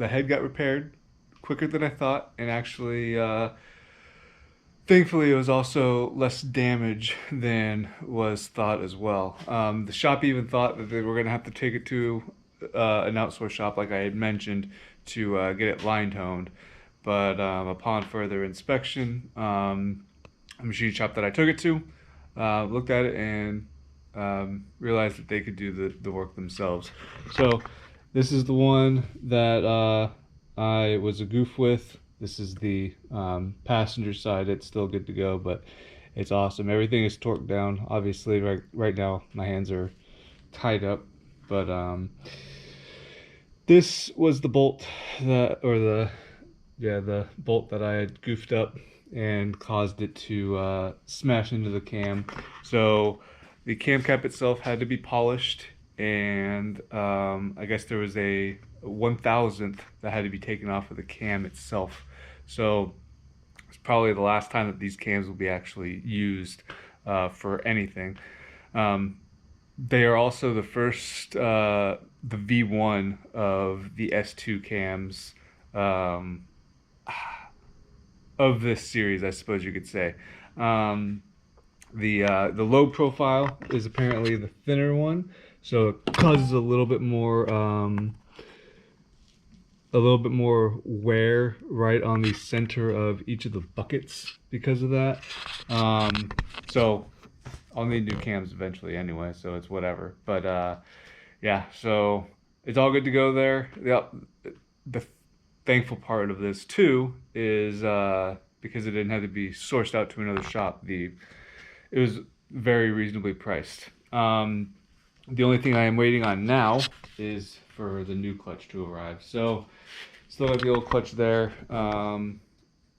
the head got repaired quicker than I thought, and actually, thankfully, it was also less damage than was thought as well. The shop even thought that they were going to have to take it to an outsourced shop, like I had mentioned, to get it line toned. But upon further inspection, a machine shop that I took it to looked at it and realized that they could do the work themselves. So this is the one that I was a goof with. This is the passenger side. It's still good to go, but it's awesome. Everything is torqued down. Obviously, right now my hands are tied up, but this was the bolt that, or the bolt that I had goofed up and caused it to smash into the cam. So the cam cap itself had to be polished, and I guess there was a 1,000th that had to be taken off of the cam itself. So it's probably the last time that these cams will be actually used for anything. Um, they are also the first, the V1 of the S2 cams of this series, I suppose you could say. Um, the low profile is apparently the thinner one, so it causes a little bit more wear right on the center of each of the buckets because of that. So I'll need new cams eventually anyway, so it's whatever. But yeah, so it's all good to go there. Yep. The thankful part of this too is because it didn't have to be sourced out to another shop. It was very reasonably priced. The only thing I am waiting on now is for the new clutch to arrive. So still got the old clutch there.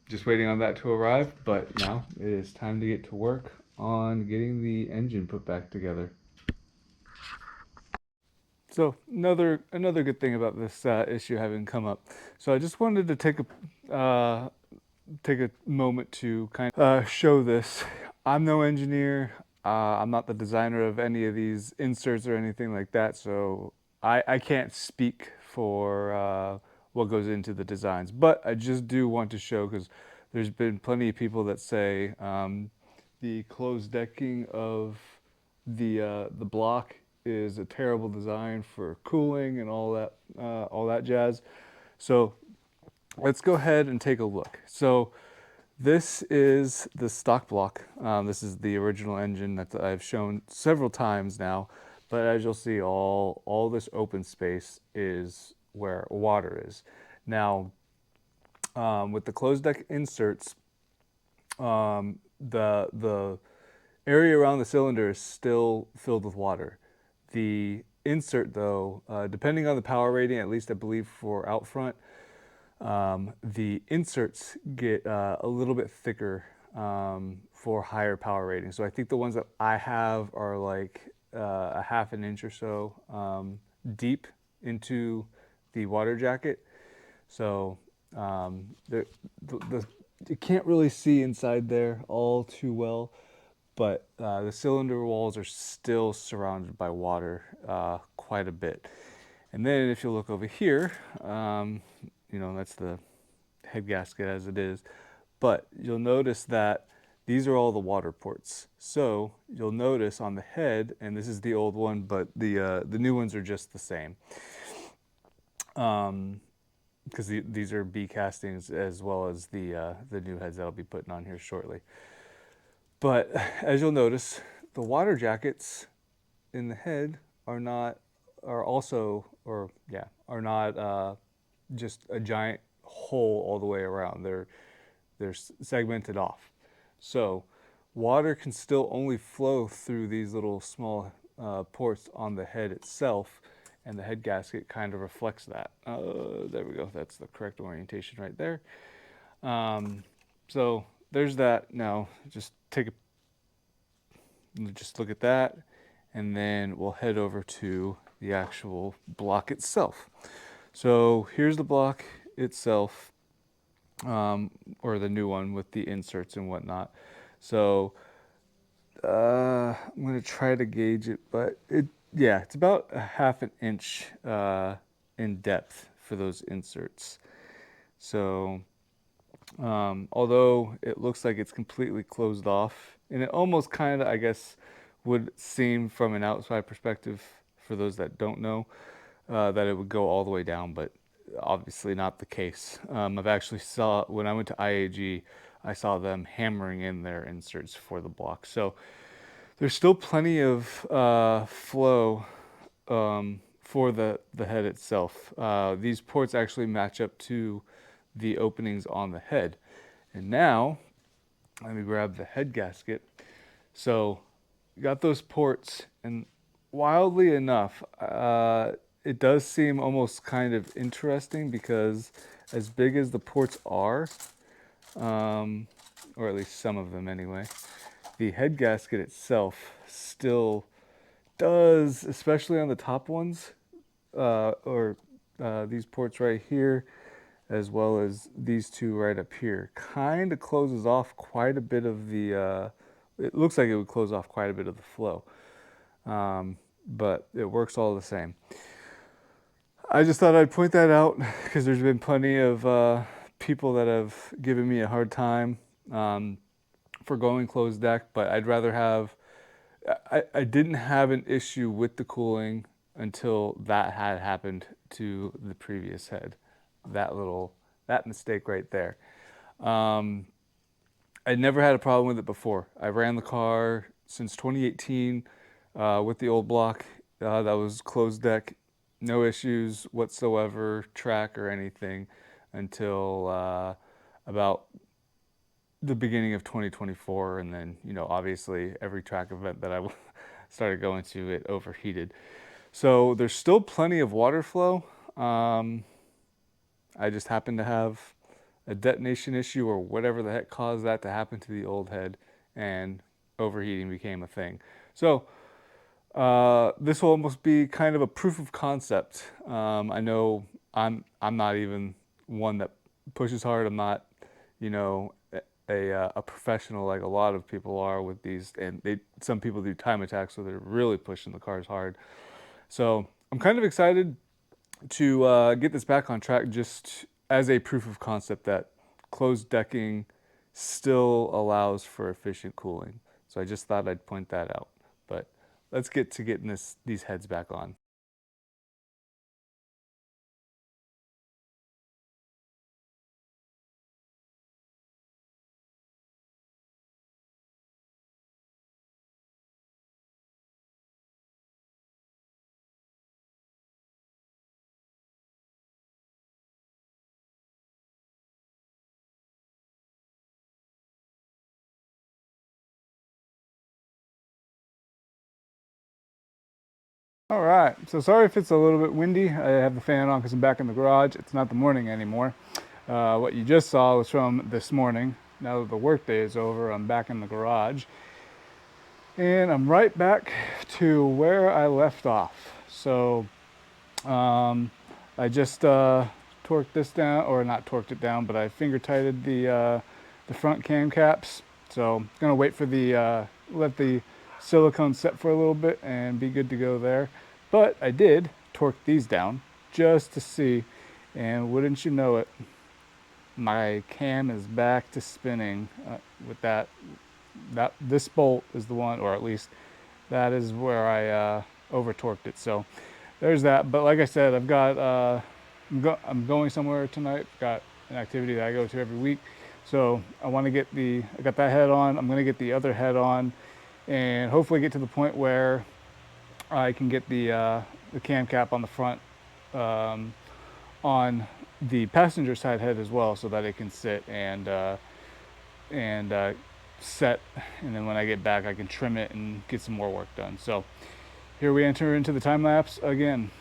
Just waiting on that to arrive. But now it is time to get to work on getting the engine put back together. So another good thing about this issue having come up. So I just wanted to take a moment to kind of show this. I'm no engineer. I'm not the designer of any of these inserts or anything like that, so I can't speak for what goes into the designs. But I just do want to show, because there's been plenty of people that say the closed decking of the block is a terrible design for cooling and all that jazz. So let's go ahead and take a look. So this is the stock block. This is the original engine that I've shown several times now. But as you'll see, all this open space is where water is. Now, with the closed deck inserts, the area around the cylinder is still filled with water. The insert, though, depending on the power rating, at least I believe for out front, the inserts get a little bit thicker for higher power ratings. So I think the ones that I have are like a half an inch or so deep into the water jacket. So you can't really see inside there all too well, but the cylinder walls are still surrounded by water quite a bit. And then if you look over here, that's the head gasket as it is. But you'll notice that these are all the water ports. So you'll notice on the head, and this is the old one, but the new ones are just the same. Because these are B castings as well as the new heads that I'll be putting on here shortly. But as you'll notice, the water jackets in the head are not just a giant hole all the way around. They're segmented off. So water can still only flow through these little small ports on the head itself, and the head gasket kind of reflects that. There we go. That's the correct orientation right there. So there's that. Now just look at that, and then we'll head over to the actual block itself. So here's the block itself, or the new one with the inserts and whatnot. So I'm gonna try to gauge it, but it's about a half an inch in depth for those inserts. So although it looks like it's completely closed off, and it almost kind of, I guess, would seem from an outside perspective for those that don't know that it would go all the way down, but obviously not the case. I've actually saw when I went to IAG, I saw them hammering in their inserts for the block. So there's still plenty of flow for the head itself. These ports actually match up to the openings on the head. And now, let me grab the head gasket. So you got those ports, and wildly enough, it does seem almost kind of interesting because as big as the ports are, or at least some of them anyway, the head gasket itself still does, especially on the top ones, or these ports right here, as well as these two right up here, kind of closes off quite a bit of the, it looks like it would close off quite a bit of the flow, but it works all the same. I just thought I'd point that out because there's been plenty of people that have given me a hard time for going closed deck, but I'd rather have, I didn't have an issue with the cooling until that had happened to the previous head. That mistake right there. I never had a problem with it before. I ran the car since 2018 with the old block that was closed deck, no issues whatsoever, track or anything, until about the beginning of 2024, and then obviously every track event that I started going to, it overheated. So there's still plenty of water flow. I just happened to have a detonation issue or whatever the heck caused that to happen to the old head, and overheating became a thing. So this will almost be kind of a proof of concept. I know I'm not even one that pushes hard. I'm not, you know, a professional like a lot of people are with these, and some people do time attacks, so they're really pushing the cars hard. So I'm kind of excited to get this back on track, just as a proof of concept that closed decking still allows for efficient cooling. So I just thought I'd point that out. But let's get to getting these heads back on. All right, so sorry if it's a little bit windy. I have the fan on because I'm back in the garage. It's not the morning anymore. What you just saw was from this morning. Now that the workday is over, I'm back in the garage. And I'm right back to where I left off. So I just torqued this down, or not torqued it down, but I finger tighted the front cam caps. So I'm gonna wait for the let the silicone set for a little bit and be good to go there. But I did torque these down just to see, and wouldn't you know it, my cam is back to spinning with that. This bolt is the one, or at least that is where I over torqued it. So there's that. But like I said, I've got I'm going somewhere tonight. I've got an activity that I go to every week. So I want to get I got that head on. I'm going to get the other head on, and hopefully get to the point where I can get the cam cap on the front on the passenger side head as well, so that it can sit and set, and then when I get back I can trim it and get some more work done. So here we enter into the time lapse again.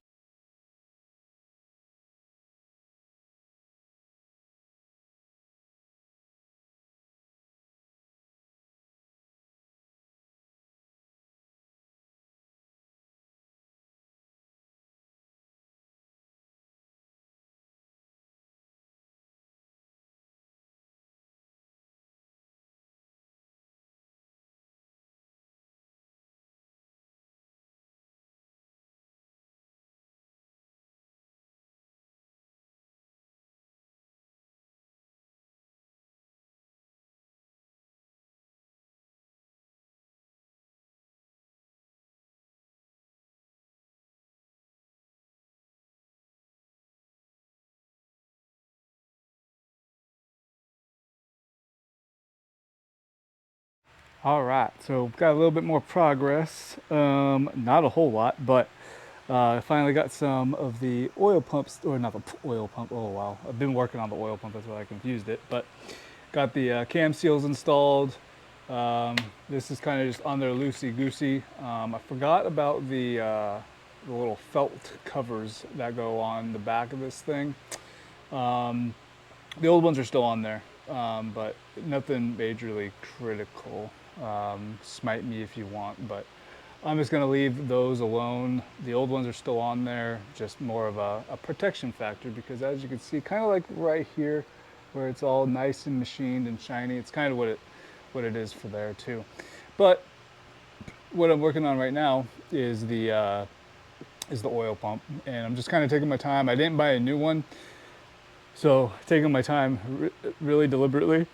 All right, so got a little bit more progress. Not a whole lot, but I finally got some of the oil pumps, or not the oil pump. Oh wow, I've been working on the oil pump. That's why I confused it. But got the cam seals installed. Um, this is kind of just on there loosey goosey. I forgot about the little felt covers that go on the back of this thing. Um, the old ones are still on there, but nothing majorly critical. Smite me if you want, but I'm just going to leave those alone. The old ones are still on there, just more of a protection factor because as you can see, kind of like right here where it's all nice and machined and shiny, it's kind of what it is for there too. But what I'm working on right now is the oil pump, and I'm just kind of taking my time. I didn't buy a new one, so taking my time really deliberately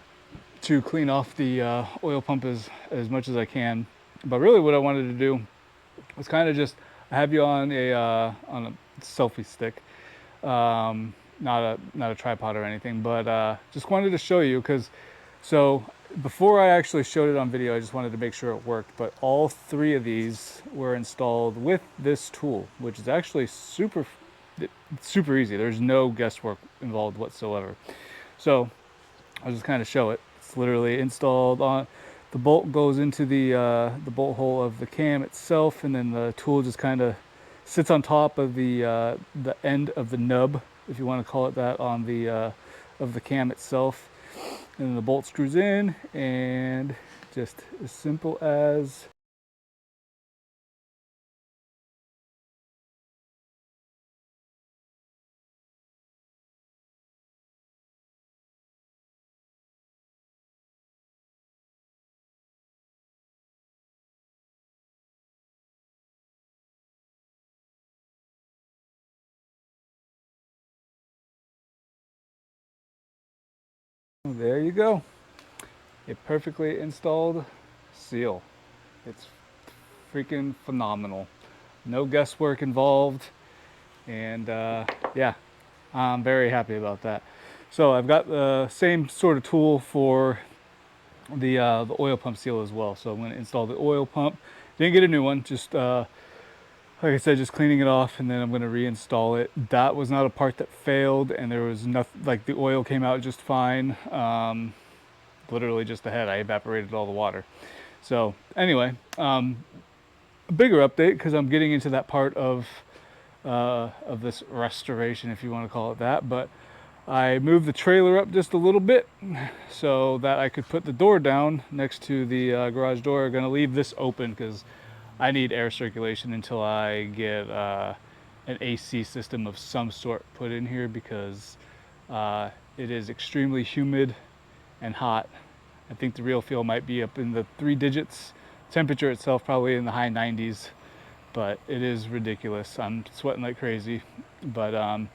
to clean off the oil pump as much as I can. But really, what I wanted to do was kind of just have you on a selfie stick, not a tripod or anything, but just wanted to show you because so before I actually showed it on video, I just wanted to make sure it worked. But all three of these were installed with this tool, which is actually super easy. There's no guesswork involved whatsoever. So I'll just kind of show it. It's literally installed on. The bolt goes into the bolt hole of the cam itself, and then the tool just kind of sits on top of the end of the nub, if you want to call it that, on the of the cam itself. And then the bolt screws in, and just as simple as there you go. A perfectly installed seal. It's freaking phenomenal. No guesswork involved, and yeah, I'm very happy about that. So I've got the same sort of tool for the oil pump seal as well. So I'm going to install the oil pump. Didn't get a new one, just like I said, just cleaning it off, and then I'm going to reinstall it. That was not a part that failed, and there was nothing, like the oil came out just fine. Literally just the head. I evaporated all the water. So anyway, a bigger update because I'm getting into that part of this restoration, if you want to call it that. But I moved the trailer up just a little bit so that I could put the door down next to the garage door. I'm going to leave this open because I need air circulation until I get an AC system of some sort put in here because it is extremely humid and hot. I think the real feel might be up in the 3 digits. Temperature itself probably in the high 90s, but it is ridiculous. I'm sweating like crazy. But I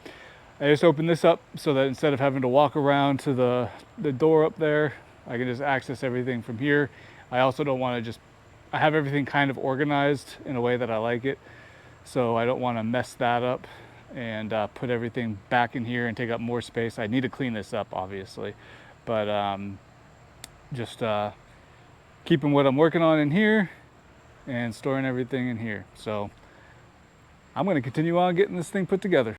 just opened this up so that instead of having to walk around to the door up there, I can just access everything from here. I also don't want to just, I have everything kind of organized in a way that I like it. So I don't want to mess that up and put everything back in here and take up more space. I need to clean this up, obviously. But just keeping what I'm working on in here and storing everything in here. So I'm going to continue on getting this thing put together.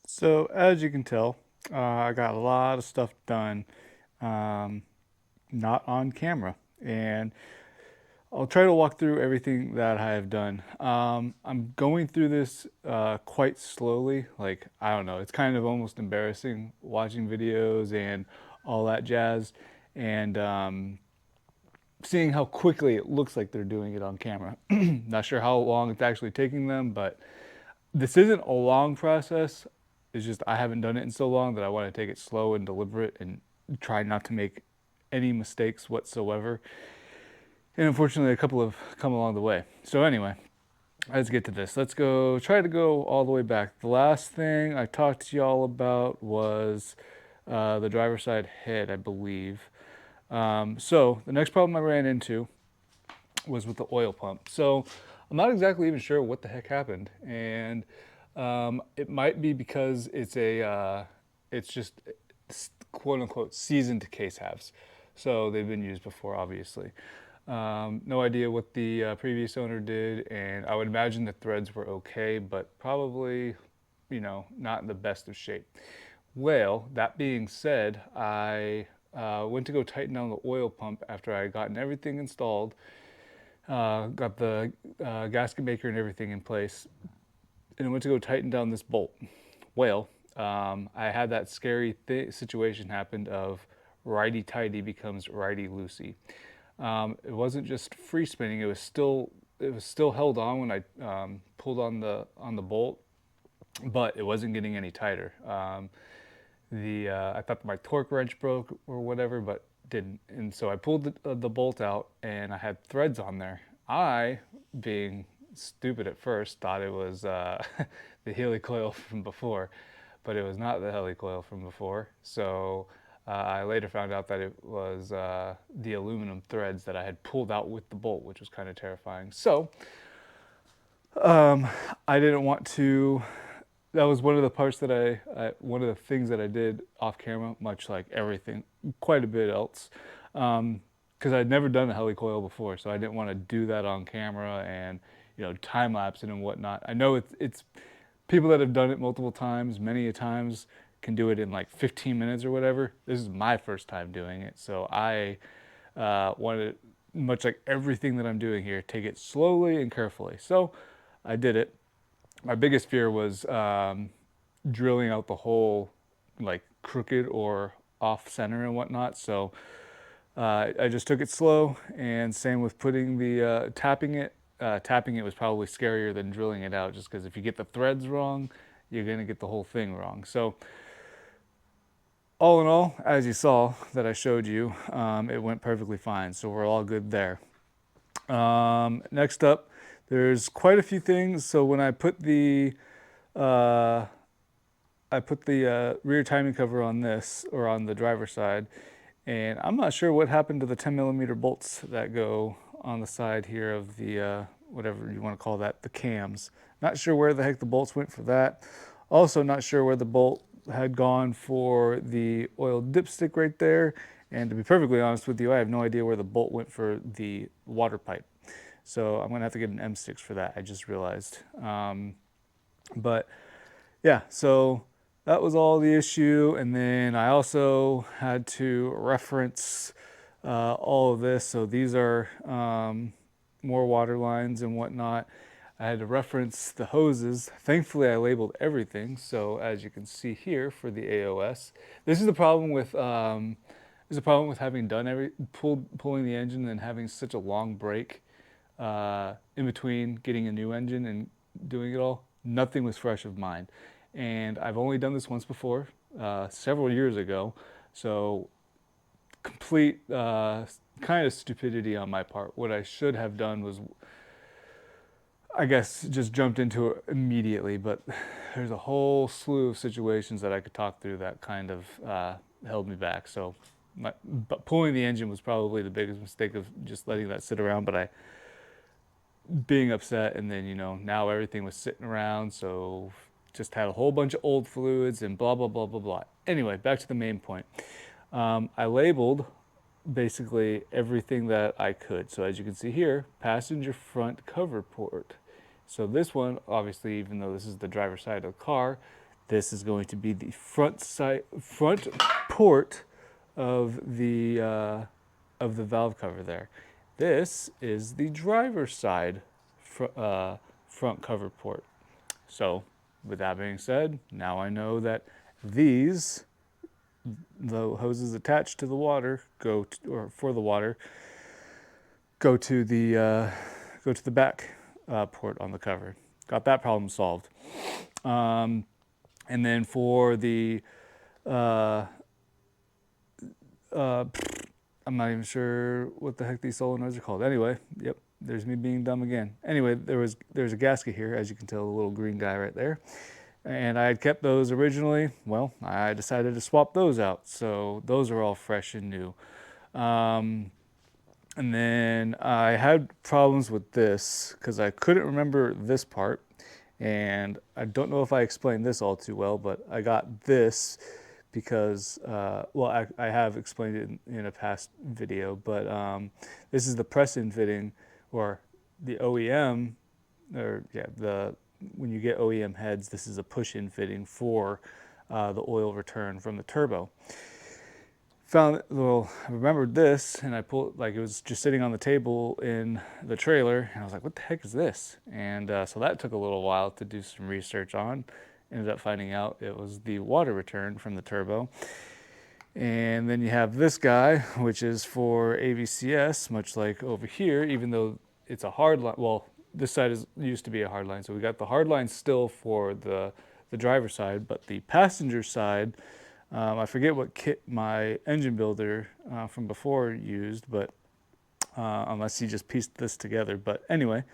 So as you can tell, I got a lot of stuff done, um, not on camera, and I'll try to walk through everything that I have done. I'm going through this quite slowly. Like, I don't know, it's kind of almost embarrassing watching videos and all that jazz. And seeing how quickly it looks like they're doing it on camera. Not sure how long it's actually taking them, but this isn't a long process. It's just I haven't done it in so long that I want to take it slow and deliberate and try not to make any mistakes whatsoever. And unfortunately, a couple have come along the way. So anyway, let's get to this. Let's go try to go all the way back. The last thing I talked to y'all about was the driver's side head, I believe. So the next problem I ran into was with the oil pump. So I'm not exactly even sure what the heck happened, and it might be because it's just quote unquote seasoned case halves, so they've been used before, obviously. No idea what the previous owner did, and I would imagine the threads were okay, but probably, not in the best of shape. Well, that being said, I went to go tighten down the oil pump after I had gotten everything installed, got the gasket maker and everything in place, and I went to go tighten down this bolt. Well, I had that scary situation happen of righty tighty becomes righty loosey. It wasn't just free spinning; it was still held on when I pulled on the bolt, but it wasn't getting any tighter. The I thought my torque wrench broke or whatever, but didn't. And so I pulled the bolt out, and I had threads on there. I, being stupid at first, thought it was the helicoil from before, but it was not the helicoil from before. So I later found out that it was the aluminum threads that I had pulled out with the bolt, which was kind of terrifying. So I didn't want to. That was one of the parts that one of the things that I did off camera, much like everything, quite a bit else, because I'd never done a helicoil before, so I didn't want to do that on camera and time lapse it and whatnot. I know it's people that have done it multiple times, many a times, can do it in like 15 minutes or whatever. This is my first time doing it, so I wanted, much like everything that I'm doing here, take it slowly and carefully. So I did it. My biggest fear was drilling out the hole like crooked or off center and whatnot. So I just took it slow, and same with putting the tapping it. Tapping it was probably scarier than drilling it out, just because if you get the threads wrong, you're gonna get the whole thing wrong. So all in all, as you saw that I showed you, it went perfectly fine. So we're all good there. Next up, there's quite a few things. So when uh, I put the rear timing cover on this, or on the driver's side, and I'm not sure what happened to the 10 millimeter bolts that go on the side here of the whatever you want to call that, the cams. Not sure where the heck the bolts went for that. Also not sure where the bolt had gone for the oil dipstick right there. And to be perfectly honest with you, I have no idea where the bolt went for the water pipe. So I'm gonna have to get an M6 for that, I just realized. But yeah, so that was all the issue. And then I also had to reference all of this. So these are more water lines and whatnot. I had to reference the hoses. Thankfully, I labeled everything. So as you can see here for the AOS, this is the problem with having done pulling the engine and having such a long break in between getting a new engine and doing it all. Nothing was fresh of mind, and I've only done this once before, several years ago. So complete kind of stupidity on my part. What I should have done was, I guess, just jumped into it immediately, but there's a whole slew of situations that I could talk through that kind of held me back. So but pulling the engine was probably the biggest mistake, of just letting that sit around, but I being upset, and then now everything was sitting around, so just had a whole bunch of old fluids and blah blah blah blah blah. Anyway, back to the main point. I labeled basically everything that I could. So as you can see here, passenger front cover port. So this one, obviously, even though this is the driver's side of the car, this is going to be the front port of the valve cover there. This is the driver's side front cover port. So with that being said, now I know that these, the hoses attached to the water, or for the water, go to the back port on the cover. Got that problem solved. And then for the uh, uh, I'm not even sure what the heck these solenoids are called. Anyway, yep, there's me being dumb again. Anyway, there's a gasket here, as you can tell, a little green guy right there. And I had kept those originally. Well, I decided to swap those out. So those are all fresh and new. And then I had problems with this because I couldn't remember this part. And I don't know if I explained this all too well, but I got this because, well, I have explained it in a past video, but this is the press-in fitting, or the OEM, or yeah, when you get OEM heads, this is a push-in fitting for the oil return from the turbo. Well, I remembered this, and I pulled, like, it was just sitting on the table in the trailer, and I was like, what the heck is this? And so that took a little while to do some research on. Ended up finding out it was the water return from the turbo. And then you have this guy, which is for AVCS, much like over here, even though it's a hard line. Well, this side used to be a hard line, so we got the hard line still for the driver's side, but the passenger side, I forget what kit my engine builder from before used, but unless he just pieced this together. But anyway,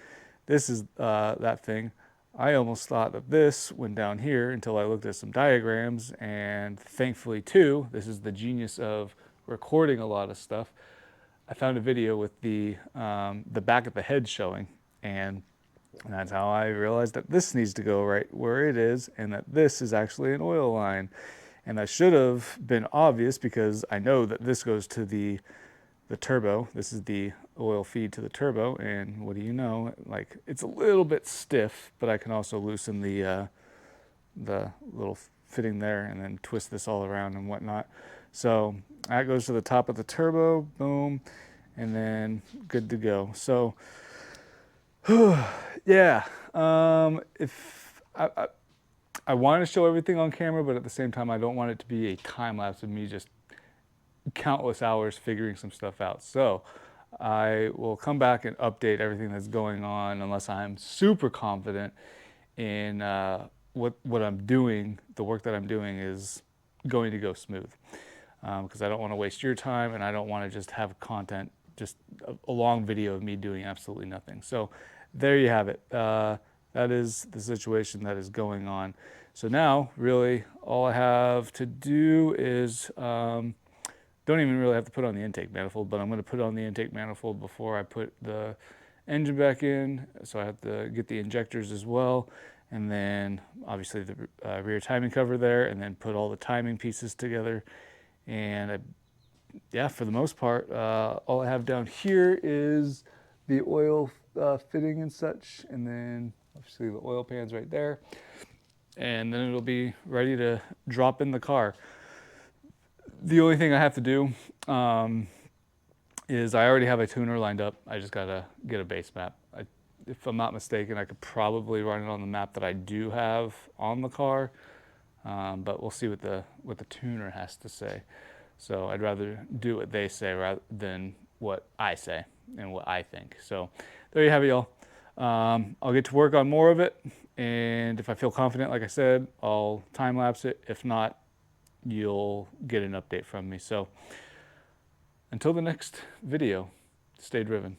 this is that thing. I almost thought that this went down here until I looked at some diagrams, and thankfully too, this is the genius of recording a lot of stuff. I found a video with the back of the head showing, and that's how I realized that this needs to go right where it is, and that this is actually an oil line. And that should have been obvious because I know that this goes to the turbo. This is the oil feed to the turbo, and what do you know? Like, it's a little bit stiff, but I can also loosen the little fitting there and then twist this all around and whatnot. So that goes to the top of the turbo, boom, and then good to go. So yeah, if I want to show everything on camera, but at the same time, I don't want it to be a time lapse of me just countless hours figuring some stuff out. So I will come back and update everything that's going on unless I'm super confident in what I'm doing, the work that I'm doing is going to go smooth. Because I don't want to waste your time, and I don't want to just have content, just a long video of me doing absolutely nothing. So there you have it. That is the situation that is going on. So now, really, all I have to do is, don't even really have to put on the intake manifold, but I'm going to put on the intake manifold before I put the engine back in. So I have to get the injectors as well. And then obviously the rear timing cover there, and then put all the timing pieces together. And yeah, for the most part, all I have down here is the oil fitting and such, and then obviously the oil pans right there, and then it'll be ready to drop in the car. The only thing I have to do is I already have a tuner lined up. I just gotta get a base map. If I'm not mistaken, I could probably run it on the map that I do have on the car, but we'll see what the tuner has to say. So I'd rather do what they say rather than what I say and what I think. So there you have it, y'all. I'll get to work on more of it, and if I feel confident, like I said, I'll time lapse it. If not, you'll get an update from me. So until the next video, stay driven.